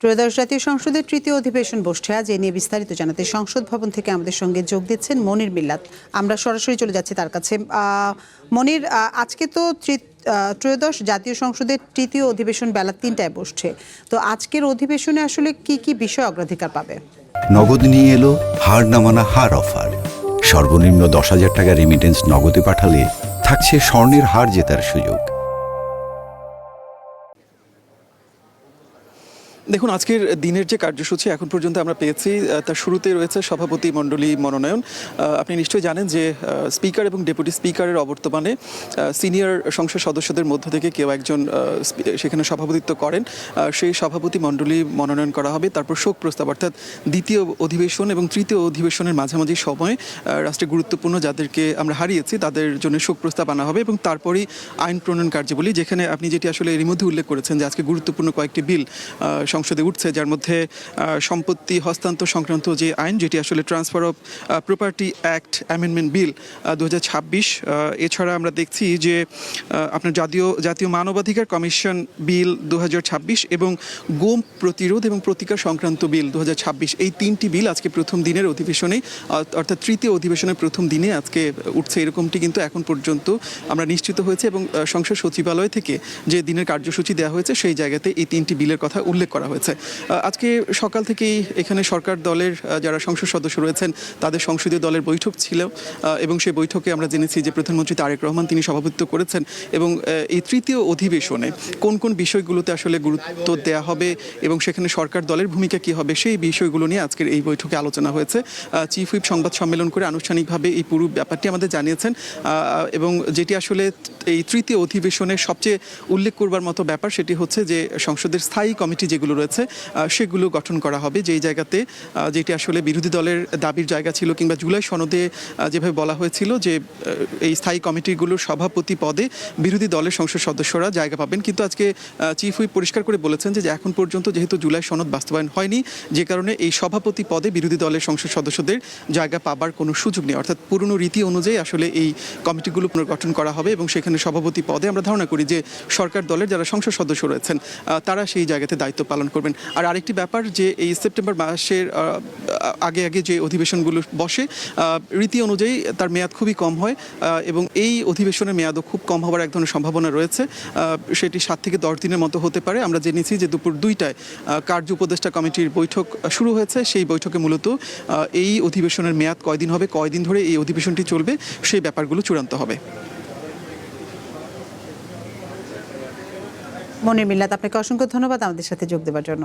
ত্রয়োদশ জাতীয় সংসদের তৃতীয় অধিবেশন বসছে আজ। এ নিয়ে বিস্তারিত জানাতে সংসদ ভবন থেকে আমাদের সঙ্গে যোগ দিচ্ছেন মনির মিল্লাত। আমরা সরাসরি চলে যাচ্ছি তার কাছে। মনির, আজকে তো ত্রয়োদশ জাতীয় সংসদের তৃতীয় অধিবেশন বেলা ৩টায় বসছে, তো আজকের অধিবেশনে আসলে কি কি বিষয় অগ্রাধিকার পাবে? নগদ নিয়ে এলো হার না মানা হার অফার। সর্বনিম্ন 10,000 টাকা রেমিটেন্স নগদে পাঠালে থাকছে স্বর্ণের হার জেতার সুযোগ। দেখুন, আজকের দিনের যে কার্যসূচি এখন পর্যন্ত আমরা পেয়েছি তার শুরুতে রয়েছে সভাপতি মণ্ডলী মনোনয়ন। আপনি নিশ্চয়ই জানেন যে স্পিকার এবং ডেপুটি স্পিকারের অবর্তমানে সিনিয়র সংসদ সদস্যদের মধ্য থেকে কেউ একজন সেখানে সভাপতিত্ব করেন। সেই সভাপতি মণ্ডলী মনোনয়ন করা হবে। তারপর শোক প্রস্তাব, অর্থাৎ দ্বিতীয় অধিবেশন এবং তৃতীয় অধিবেশনের মাঝামাঝি সময়ে রাষ্ট্রে গুরুত্বপূর্ণ যাদেরকে আমরা হারিয়েছি তাদের জন্য শোক প্রস্তাব আনা হবে এবং তারপরেই আইন প্রণয়ন কার্যাবলী, যেখানে আপনি যেটি আসলে এর মধ্যে উল্লেখ করেছেন যে আজকে গুরুত্বপূর্ণ কয়েকটি বিল সংসদে উঠছে, যার মধ্যে সম্পত্তি হস্তান্তর সংক্রান্ত যে আইন, যেটি আসলে transfer of property act amendment bill 2026। এছাড়া আমরা দেখছি যে আপনার জাতীয় মানবাধিকার কমিশন বিল 2026 এবং গোম প্রতিরোধ এবং প্রতিকার সংক্রান্ত বিল 2026। এই তিনটি বিল আজকে প্রথম দিনের অধিবেশনে, অর্থাৎ তৃতীয় অধিবেশনের প্রথম দিনে আজকে উঠছে, এরকমটি কিন্তু এখন পর্যন্ত আমরা নিশ্চিত হয়েছে এবং সংসদ সচিবালয় থেকে যে দিনের কার্যসূচি দেওয়া হয়েছে সেই জায়গাতে এই তিনটি বিলের কথা উল্লেখ করা হয়েছে। আজকে সকাল থেকেই এখানে সরকার দলের যারা সংসদ সদস্য রয়েছেন তাদের সংসদীয় দলের বৈঠক ছিল এবং সেই বৈঠকে আমরা জেনেছি যে প্রধানমন্ত্রী তারেক রহমান তিনি সভাপতিত্ব করেছেন এবং এই তৃতীয় অধিবেশনে কোন কোন বিষয়গুলোতে আসলে গুরুত্ব দেওয়া হবে এবং সেখানে সরকার দলের ভূমিকা কী হবে সেই বিষয়গুলো নিয়ে আজকের এই বৈঠকে আলোচনা হয়েছে। চিফ হুইপ সংবাদ সম্মেলন করে আনুষ্ঠানিকভাবে এই পুরো ব্যাপারটি আমাদের জানিয়েছেন এবং যেটি আসলে এই তৃতীয় অধিবেশনের সবচেয়ে উল্লেখ করবার মতো ব্যাপার সেটি হচ্ছে যে সংসদের স্থায়ী কমিটি যেগুলো রয়েছে সেগুলো গঠন করা হবে, যেই জায়গাতে যেটি আসলে বিরোধী দলের দাবির জায়গা ছিল কিংবা জুলাই সনদে যেভাবে বলা হয়েছিল যে এই স্থায়ী কমিটিগুলোর সভাপতি পদে বিরোধী দলের সংসদ সদস্যরা জায়গা পাবেন, কিন্তু আজকে চিফ হুইপ পরিষ্কার করে বলেছেন যে এখন পর্যন্ত যেহেতু জুলাই সনদ বাস্তবায়ন হয়নি, যে কারণে এই সভাপতি পদে বিরোধী দলের সংসদ সদস্যদের জায়গা পাবার কোনো সুযোগ নেই। অর্থাৎ পুরনো রীতি অনুযায়ী আসলে এই কমিটিগুলো পুনর্গঠন করা হবে এবং সেখানে সভাপতি পদে আমরা ধারণা করি যে সরকার দলের যারা সংসদ সদস্য রয়েছেন তারা সেই জায়গাতে দায়িত্ব পালন করবেন। আর আরেকটি ব্যাপার যে এই সেপ্টেম্বর মাসের আগে যে অধিবেশনগুলো বসে রীতি অনুযায়ী তার মেয়াদ খুবই কম হয় এবং এই অধিবেশনের মেয়াদও খুব কম হওয়ার এক ধরনের সম্ভাবনা রয়েছে। সেটি 7 থেকে 10 দিনের মতো হতে পারে। আমরা জেনেছি যে দুপুর 2টায় কার্য উপদেষ্টা কমিটির বৈঠক শুরু হয়েছে। সেই বৈঠকে মূলত এই অধিবেশনের মেয়াদ কয়দিন হবে, কয়দিন ধরে এই অধিবেশনটি চলবে, সেই ব্যাপারগুলো চূড়ান্ত হবে। মনির মিল্লাত, আপনাকে অসংখ্য ধন্যবাদ আমাদের সাথে যোগ দেওয়ার জন্য।